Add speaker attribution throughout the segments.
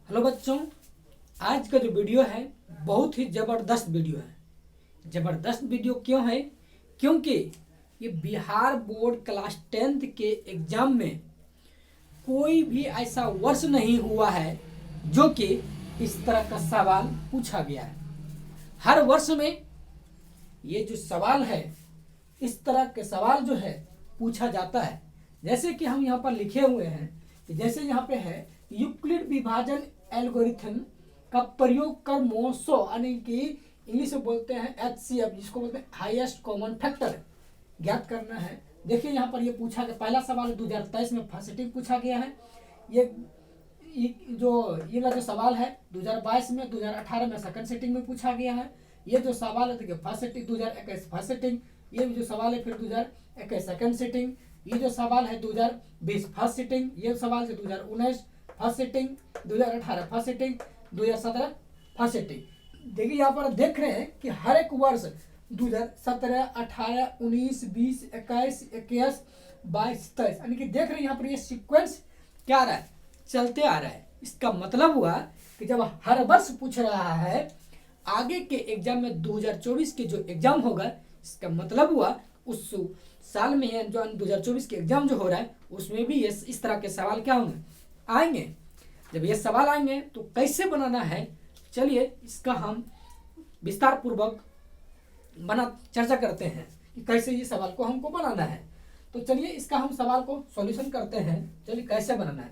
Speaker 1: Hello बच्चों, आज का जो वीडियो है बहुत ही ज़बरदस्त वीडियो है। ज़बरदस्त वीडियो क्यों है? क्योंकि ये बिहार बोर्ड क्लास 10th के एग्ज़ाम में कोई भी ऐसा वर्ष नहीं हुआ है जो कि इस तरह का सवाल पूछा गया है। हर वर्ष में ये जो सवाल है, इस तरह के सवाल जो है पूछा जाता है। जैसे कि हम यहाँ पर लिखे हुए हैं कि जैसे यहाँ पे है यूक्लिड विभाजन एल्गोरिथम का प्रयोग कर मोसो यानी कि इंग्लिश में बोलते हैं HCF, जिसको बोलते हैं हाईएस्ट कॉमन फैक्टर, ज्ञात करना है। देखिए यहाँ पर ये पूछा गया, पहला सवाल 2023 में फर्स्ट सिटिंग पूछा गया है। ये जो सवाल है 2022 में, 2018 में सेकंड सिटिंग में पूछा गया है। ये जो सवाल है देखिए फर्स्ट सिटिंग 2021 फर्स्ट सिटिंग, ये जो सवाल है फिर 2021 सेकंड सिटिंग, ये जो सवाल है 2020 फर्स्ट सिटिंग, ये सवाल है 2019 first sitting, 2018 first sitting, 2017 first sitting. देखिए यहाँ पर देख रहे हैं कि हर एक वर्ष 2017, 18, 19, 20, 21, 22, 23 यानी कि देख रहे हैं यहाँ पर ये सीक्वेंस क्या आ रहा है, चलते आ रहा है। इसका मतलब हुआ कि जब हर वर्ष पूछ रहा है, आगे के एग्जाम में 2024 के जो एग्जाम होगा, इसका मतलब हुआ उस साल में जो 2024 के एग्जाम जो हो रहा है उसमें भी इस तरह के सवाल क्या होंगे, आएंगे। जब ये सवाल आएंगे तो कैसे बनाना है, चलिए इसका हम विस्तार पूर्वक चर्चा करते हैं कि कैसे ये सवाल को हमको बनाना है। तो चलिए इसका हम सवाल को सॉल्यूशन करते हैं। चलिए कैसे बनाना है,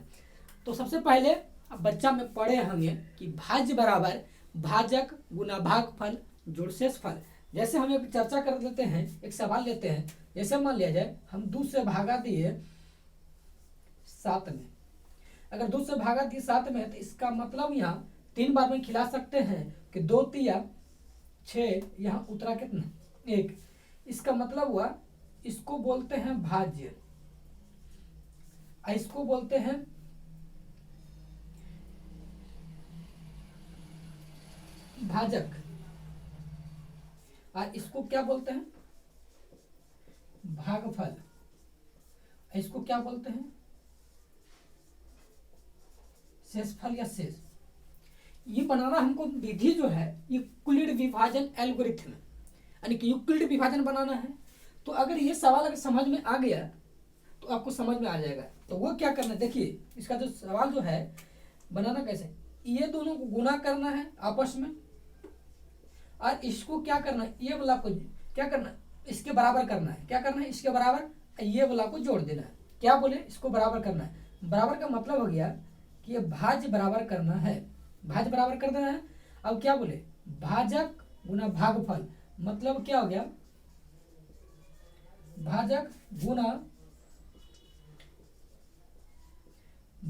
Speaker 1: तो सबसे पहले अब बच्चा में पढ़े होंगे कि भाज्य बराबर भाजक गुना भागफल जोड़ शेषफल। जैसे हम एक चर्चा कर लेते हैं, एक सवाल लेते हैं। जैसे मान लिया जाए हम 2 से भागा दिए 7 में, अगर 2 से भागा दिए 7 में तो इसका मतलब यहाँ 3 बार में खिला सकते हैं कि 2 तिया 6, यहाँ उतरा कितना 1। इसका मतलब हुआ इसको बोलते हैं भाज्य, इसको बोलते हैं भाजक, और इसको क्या बोलते हैं भागफल, इसको क्या बोलते हैं शेषफल या शेष। ये बनाना हमको विधि जो है यूक्लिड विभाजन एल्गोरिथम यानी कि यूक्लिड विभाजन बनाना है। तो अगर ये सवाल अगर समझ में आ गया तो आपको समझ में आ जाएगा। तो वो क्या करना है, देखिए इसका जो सवाल जो है बनाना कैसे, ये दोनों को गुना करना है आपस में, और इसको क्या करना है, ये वाला को क्या करना है, इसके बराबर करना है। क्या करना है, इसके बराबर ये वाला को जोड़ देना है। क्या बोले, इसको बराबर करना है। बराबर का मतलब हो गया कि ये भाज्य बराबर करना है, भाज्य बराबर कर देना है। अब क्या बोले, भाजक गुना भागफल, मतलब क्या हो गया भाजक गुना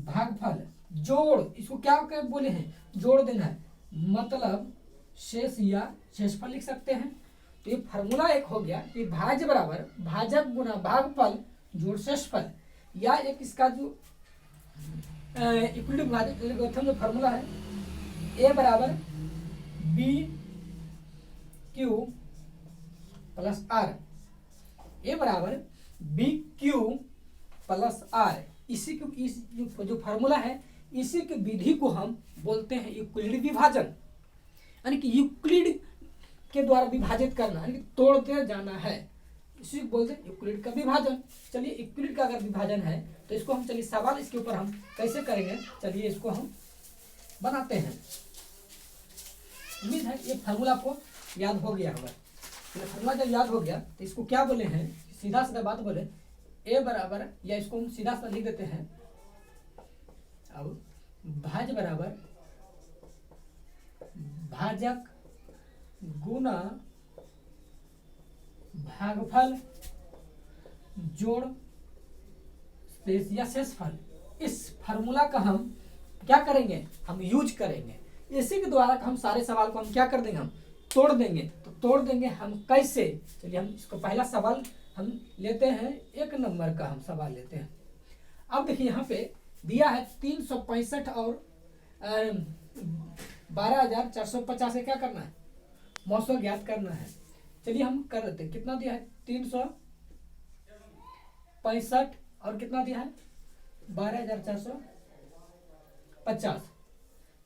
Speaker 1: भागफल जोड़, इसको क्या बोले हैं, जोड़ देना है, मतलब शेष या शेषफल लिख सकते हैं। तो ये फार्मूला एक हो गया कि भाज्य बराबर भाजक गुना भागफल जोड़ शेषफल, या एक इसका जो इक्विटी विभाजन जो फार्मूला है ए बराबर बी क्यू प्लस आर, ए बराबर बी क्यू प्लस आर। इसी को इस जो फार्मूला है इसी के विधि को हम बोलते हैं यूक्लिड विभाजन, यानी कि यूक्लिड के द्वारा विभाजित करना, यानी कि तोड़ते जाना है, इसी को बोलते हैं यूक्लिड का विभाजन। चलिए यूक्लिड का अगर विभाजन है तो इसको हम, चलिए सवाल इसके ऊपर हम कैसे करेंगे, चलिए इसको हम बनाते हैं। उम्मीद है ये फार्मूला आपको याद हो गया होगा। तो फार्मूला जब याद हो गया तो इसको क्या बोले हैं, सीधा सीधा बात बोले, ए बराबर, या इसको हम सीधा सीधा लिख देते हैं। अब भाज्य बराबर भाजक गुना भागफल जोड़ शेष या शेषफल। इस फार्मूला का हम क्या करेंगे, हम यूज करेंगे। इसी के द्वारा हम सारे सवाल को हम क्या कर देंगे, हम तोड़ देंगे। तो तोड़ देंगे हम कैसे, चलिए हम इसको पहला सवाल हम लेते हैं, 1 नंबर का हम सवाल लेते हैं। अब देखिए यहाँ पे दिया है 365 और 12,450 से क्या करना है, मौसम ज्ञात करना है। चलिए हम कर देते हैं। कितना दिया है 365 और कितना दिया है 12,450।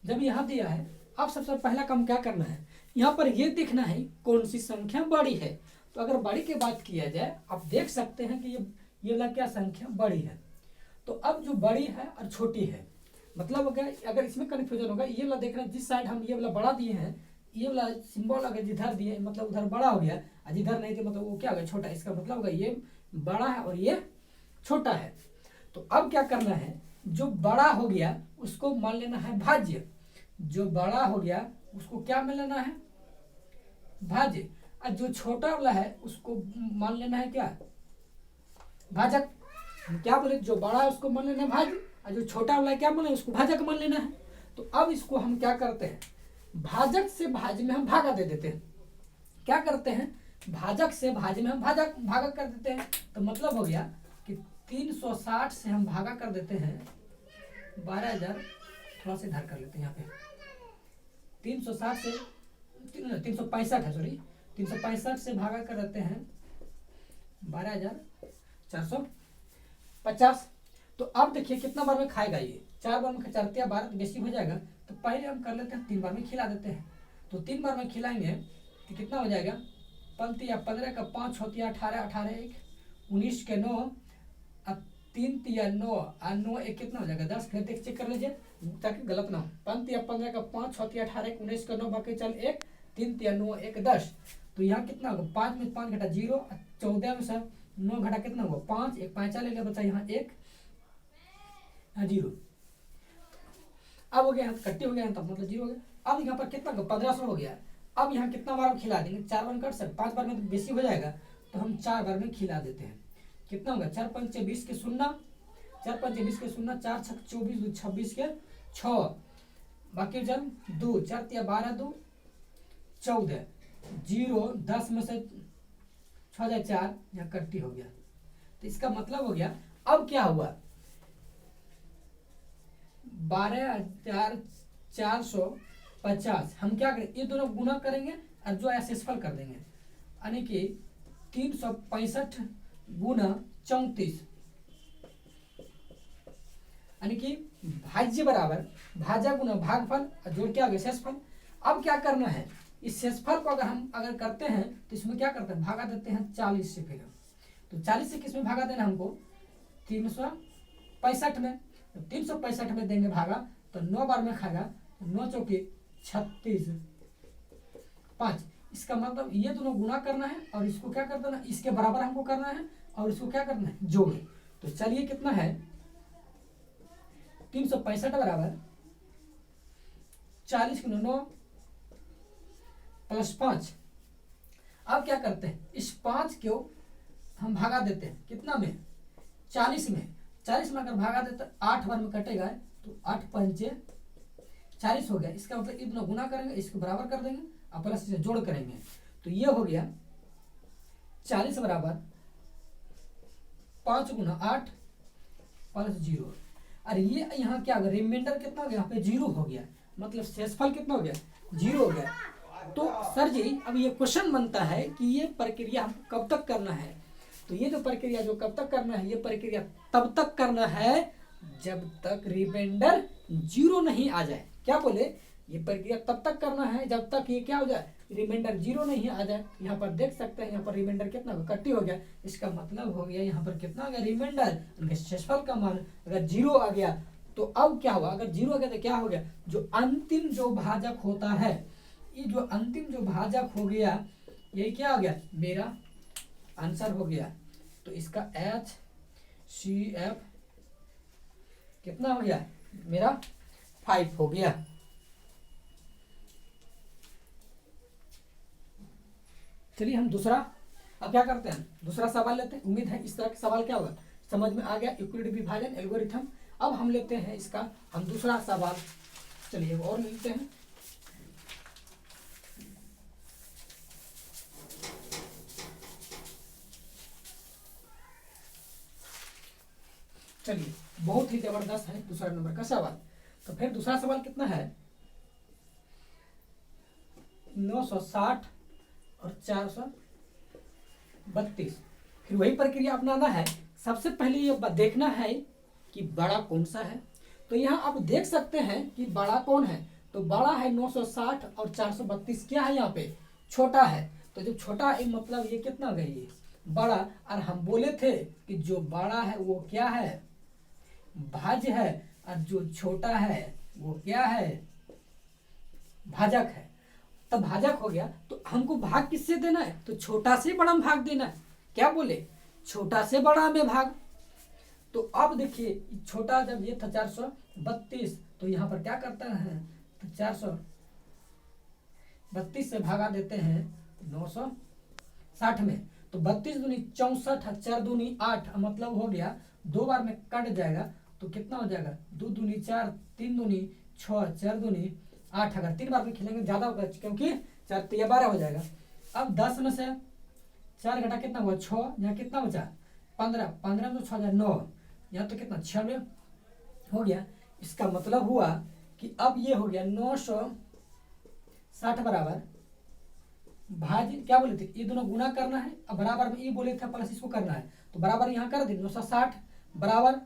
Speaker 1: जब यहाँ दिया है, अब सबसे पहला काम क्या करना है, यहाँ पर ये देखना है कौन सी संख्या बड़ी है। तो अगर बड़ी की बात किया जाए, आप देख सकते हैं कि ये वाला क्या संख्या बड़ी है। तो अब जो बड़ी है और छोटी है, मतलब अगर इसमें कन्फ्यूजन होगा, ये वाला देखना, जिस साइड हम ये वाला बड़ा दिए हैं, ये वाला सिंबल अगर जिधर दिए मतलब उधर बड़ा हो गया, और जिधर नहीं थे मतलब वो क्या हो गया, छोटा। इसका मतलब होगा ये बड़ा है और ये छोटा है। तो अब क्या करना है, जो बड़ा हो गया उसको मान लेना है भाज्य, जो बड़ा हो गया उसको क्या मान लेना है, भाज्य। और जो छोटा वाला है उसको मान लेना है क्या, भाजक। हम क्या बोले, जो बड़ा है उसको मान लेना है भाज्य, और जो छोटा वाला है क्या मान लेना है, उसको भाजक मान लेना है। तो अब इसको हम क्या करते हैं, भाजक से भाज्य में हम भागा दे देते हैं। क्या करते हैं, भाजक से भाज्य में हम भागा कर देते हैं। तो मतलब हो गया कि 360 से हम भागा कर देते हैं 12,000, थोड़ा सा इधर कर लेते हैं यहाँ पे, 360 से 365 है, सॉरी 365 से भागा कर देते हैं 12,450। तो अब देखिए कितना बार में खाएगा ये, 4 बार में, 4 या 12 तो बेसी हो जाएगा। तो पहले हम कर लेते हैं 3 बार में खिला देते हैं। तो 3 बार में खिलाएंगे तो कितना हो जाएगा, 15 का 5 होती है 18, 18 1 19 के 9, 3 या 9 और 9 1 कितना हो जाएगा 10। फिर देख चेक कर लीजिए ताकि गलत ना हो। 15 का 5 होती है 18 1 19 का 9, बाकी चल 1, 3 या 9 1 10। तो यहाँ कितना होगा, 5 में 5 घटा 0, 14 में सर 9 घटा कितना होगा 5, 1 5 ले लिया बच्चा, यहाँ 1 0। अब हो गया, यहाँ कट्टी हो गया, तब मतलब 0 हो गया। अब यहाँ पर कितना 1500 हो गया। अब यहाँ कितना बार हम खिला देंगे, 4 बार कट सकते, 5 बार में तो बेसी हो जाएगा, तो हम 4 बार में खिला देते हैं। कितना होगा, 4 5 20 के 0, 4 5 20 के 0, 4 6 24 2 26 के 6, बाकी जब 2 4 या 12 2 14, 0 10 में से 6 जाए 4, यहाँ कट्टी हो गया। तो इसका मतलब हो गया, अब क्या हुआ, 12,450 हम क्या करें, ये दोनों गुना करेंगे और जो एसेसफल कर देंगे, यानी कि 365 गुना 34, यानी कि भाज्य बराबर भाजा गुना भागफल और जोड़ क्या होगा शेषफल। अब क्या करना है, इस शेषफल को अगर करते हैं तो इसमें क्या करते हैं, भागा देते हैं 40 से। फिर तो 40 से किस में भागा देना हमको, 365 में। तो 365 में देंगे भागा तो 9 बार में खाएगा, 9 चौकी 36 5। इसका मतलब ये दोनों गुना करना है और इसको क्या कर देना, इसके बराबर हमको करना है और इसको क्या करना है, जोड़। तो चलिए कितना है, 365 बराबर 40 गुना 9 प्लस 5। अब क्या करते हैं, इस 5 को हम भागा देते हैं कितना में, 40 में। 40 में अगर भागा देते 8 बार में कटेगा, तो 8 पंचे 40 हो गया। इसका मतलब इतना गुना करेंगे, इसको बराबर कर देंगे और प्लस से जोड़ करेंगे। तो ये हो गया 40 बराबर 5 गुना 8 प्लस 0। और ये यहाँ क्या होगा, रिमाइंडर कितना हो गया, यहाँ पे 0 हो गया, मतलब शेषफल कितना हो गया, 0 हो गया। तो सर जी अब ये क्वेश्चन बनता है कि ये प्रक्रिया हम कब तक करना है। तो ये जो प्रक्रिया जो कब तक करना है, ये प्रक्रिया तब तक करना है जब तक रिमाइंडर 0 नहीं आ जाए। क्या बोले, ये प्रक्रिया तब तक करना है जब तक ये क्या हो जाए, रिमाइंडर 0 नहीं आ जाए। यहाँ पर देख सकते हैं, यहाँ पर रिमाइंडर कितना होगा, कट्टी हो गया। इसका मतलब हो गया यहाँ पर कितना आ गया रिमाइंडर, उनके शेषफल का मान अगर 0 आ गया तो अब क्या हुआ, अगर 0 आ गया तो क्या हो गया, जो अंतिम जो भाजक होता है, ये जो अंतिम जो भाजक हो गया, ये क्या हो गया, मेरा आंसर हो गया। तो इसका HCF कितना हो गया, मेरा 5 हो गया। चलिए हम दूसरा अब क्या करते हैं, दूसरा सवाल लेते हैं। उम्मीद है इस तरह का सवाल क्या होगा, समझ में आ गया, यूक्लिड विभाजन एल्गोरिथम। अब हम लेते हैं इसका हम दूसरा सवाल, चलिए और लेते हैं। चलिए बहुत ही जबरदस्त है दूसरा नंबर का सवाल। तो फिर दूसरा सवाल कितना है, 960 और 432। फिर वही प्रक्रिया अपनाना है। सबसे पहले ये देखना है कि बड़ा कौन सा है। तो यहाँ आप देख सकते हैं कि बड़ा कौन है, तो बड़ा है 960 और 432 क्या है यहाँ पे, छोटा है। तो जब छोटा है मतलब ये कितना गई, ये बड़ा। और हम बोले थे कि जो बड़ा है वो क्या है, भाज्य है, और जो छोटा है वो क्या है, भाजक है। तब भाजक हो गया, तो हमको भाग किससे देना है, तो छोटा से बड़ा में भाग देना है। क्या बोले, छोटा से बड़ा में भाग। तो अब देखिए छोटा जब ये था 432, तो यहाँ पर क्या करता है, तो 432 से भागा देते हैं 960 में। तो 32 दूनी 64, 4 दूनी 8, मतलब हो गया 2 बार में कट जाएगा। तो कितना हो जाएगा, 2 दूनी 4, 3 दूनी 6, 4 दूनी 8। अगर 3 बार में खेलेंगे ज़्यादा होगा, क्योंकि 4 तो 12 हो जाएगा। अब 10 में से 4 घटा कितना हुआ, 6। यहाँ कितना बचा, 15, 15 में 6 9, यहाँ तो कितना 96 हो गया। इसका मतलब हुआ कि अब ये हो गया 960 बराबर भाज्य, क्या बोले थे, ये दोनों गुना करना है, अब बराबर में ये बोले थे प्लस इसको करना है, तो बराबर यहाँ कर दे 960 बराबर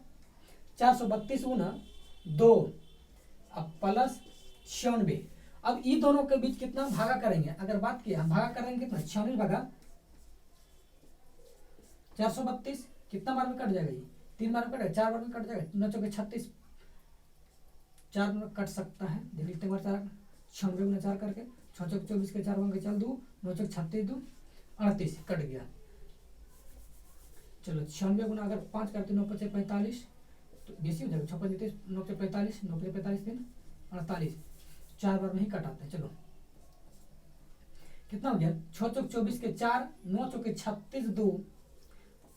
Speaker 1: 432 गुना 2 अब प्लस 96। अब ये दोनों के बीच कितना भागा करेंगे, अगर बात किया भागा करेंगे कितना, 96 भागा 432, कितना बार में कट जाएगा, ये 3 बार में कटेगा, 4 बार में कट जाएगा, 9 चौके 36, 4 में कट सकता है, देख लेते हैं 4 96 गुना 4 करके, 6 चौक 24 के 4 बन के चल 2, 9 चौक 36 2 38 कट गया। चलो 96 गुना अगर 5 करते 9 5 45, तो बेसी हो जाएगा, 6 5 9 45, 9 45 दिन 48, 4 बार में ही कटाते हैं। चलो कितना हो गया, 6 चौक 24 के 4, 9 चौके 36 2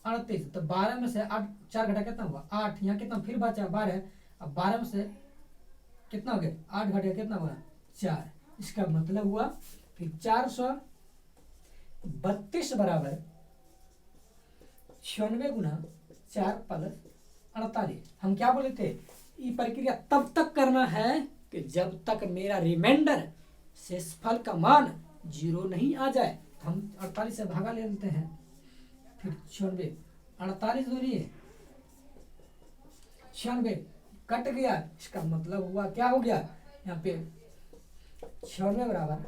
Speaker 1: 38। तो 12 में से 8 4 घटा कितना हुआ 8, यहाँ कितना फिर बचा 12। अब 12 में से कितना हो गया, 8 घटा कितना हुआ 4। इसका मतलब हुआ फिर 432 बराबर 96 गुना 4 प्लस 48। हम क्या बोले थे, ये प्रक्रिया तब तक करना है कि जब तक मेरा रिमाइंडर शेषफल का मान 0 नहीं आ जाए। तो हम 48 से भागा ले लेते हैं, फिर 96, 48 दूरी 96 कट गया। इसका मतलब हुआ क्या हो गया, यहाँ पे 96 बराबर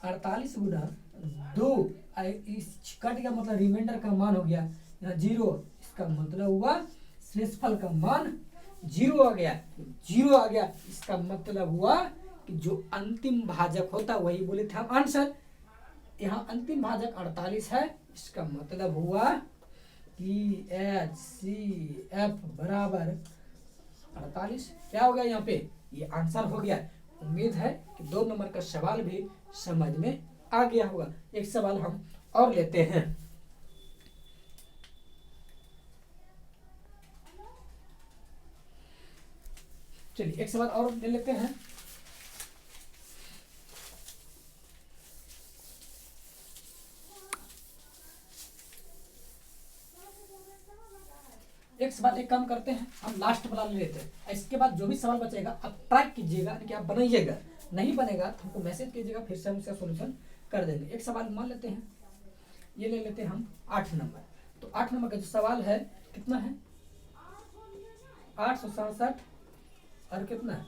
Speaker 1: 48 गुना 2, इस कट गया मतलब रिमाइंडर का मान हो गया यहाँ 0। इसका मतलब हुआ शेषफल का मान 0 आ गया, 0 आ गया। इसका मतलब हुआ कि जो अंतिम भाजक होता वही बोले थे हम आंसर। यहाँ अंतिम भाजक 48 है। इसका मतलब हुआ कि HCF बराबर 48 क्या हो गया, यहाँ पे ये आंसर हो गया। उम्मीद है कि 2 नंबर का सवाल भी समझ में आ गया होगा। एक सवाल हम और लेते हैं। चलिए एक सवाल और ले लेते हैं। एक सवाल एक काम करते हैं, हम लास्ट वाला ले लेते हैं। इसके बाद जो भी सवाल बचेगा आप ट्रैक कीजिएगा, यानी कि आप बनाइएगा। नहीं बनेगा तो हमको मैसेज कीजिएगा, फिर से हम इसका सॉल्यूशन कर देंगे। एक सवाल मान लेते हैं, ये ले लेते हैं हम 8 नंबर। तो 8 नंबर का जो सवाल है कितना है, 867 और कितना है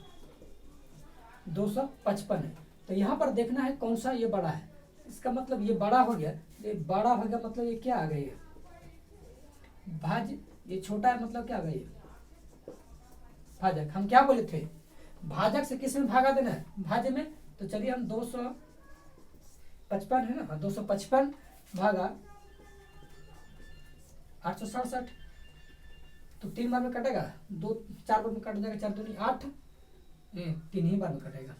Speaker 1: 255 है। तो यहाँ पर देखना है कौन सा ये बड़ा है। इसका मतलब ये बड़ा हो गया, ये बड़ा हो गया मतलब ये क्या आ गई है, भाज्य। ये छोटा है मतलब क्या आ गई है, भाजक। हम क्या बोले थे, भाजक से किस में भागा देना है, भाज्य में। तो चलिए हम 255 है ना, 255 भागा 867, तो 3 बार में कटेगा, 4 बार में कट जाएगा, 4 दूनी 8, 3 ही बार में कटेगा।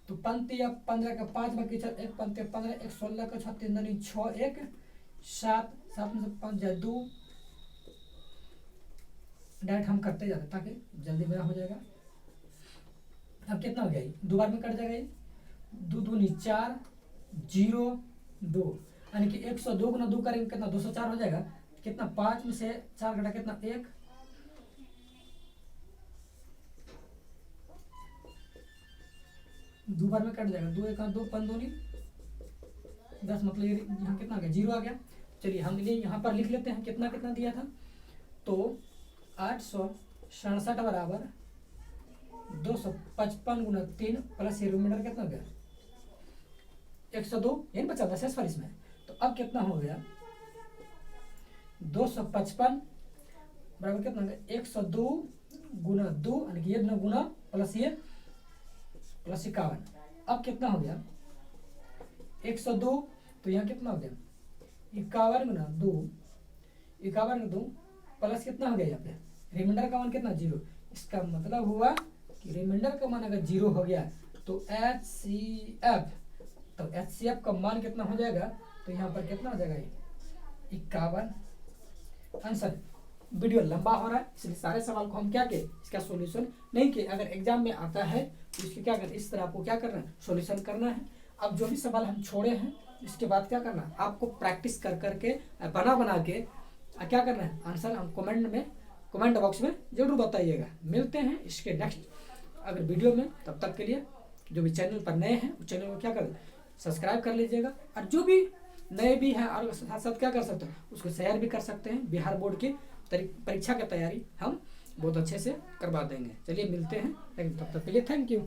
Speaker 1: तो पंक्ति या 15 का 5 बाकी 4, 1 पंक्ति 15, 1 16 का 6 3 दूनी 6 1 7, 7 में से 5 जाए 2। डायरेक्ट हम करते जाते ताकि जल्दी मेरा हो जाएगा। अब कितना हो गया, 2 बार में कट जाएगा, ये 2 दूनी 4 0 2, यानी कि 102 गुना 2 करेंगे कितना 204 हो जाएगा। कितना 5 में से 4 घटा कितना 1, 2 बार में कट जाएगा, 2 1 2 5 दूनी 10, मतलब ये यहाँ कितना आ गया 0 आ गया। चलिए हम यहाँ पर लिख लेते हैं कितना कितना दिया था। तो 867 बराबर 255 गुना 3 प्लस ये रिमाइंडर कितना हो गया 102, यही बचा 10 इसमें। तो अब कितना हो गया 255 बराबर कितना हो गया 102 गुना 2 यानी कि ये गुना प्लस ये प्लस 51। अब कितना हो गया 102, तो यहाँ कितना हो गया 51 गुना 2, 51 गुना 2 प्लस कितना हो गया यहाँ पे रिमाइंडर का मान कितना 0। इसका मतलब हुआ कि रिमाइंडर का मान अगर 0 हो गया तो HCF का मान कितना हो जाएगा, तो यहाँ पर कितना हो जाएगा 51 आंसर। वीडियो लंबा हो रहा है इसलिए सारे सवाल को हम क्या किए, इसका सॉल्यूशन नहीं किए। अगर एग्जाम में आता है तो इसके क्या करना, इस तरह आपको क्या करना है सॉल्यूशन करना है। अब जो भी सवाल हम छोड़े हैं इसके बाद क्या करना है, आपको प्रैक्टिस कर करके बना के क्या करना है आंसर हम कमेंट बॉक्स में जरूर बताइएगा। मिलते हैं इसके नेक्स्ट अगर वीडियो में, तब तक के लिए जो भी चैनल पर नए हैं उस चैनल को क्या करें सब्सक्राइब कर लीजिएगा, और जो भी नए भी हैं और साथ साथ क्या कर सकते हैं उसको शेयर भी कर सकते हैं। बिहार बोर्ड की परीक्षा की तैयारी हम बहुत अच्छे से करवा देंगे। चलिए मिलते हैं, लेकिन तब तक के लिए थैंक यू।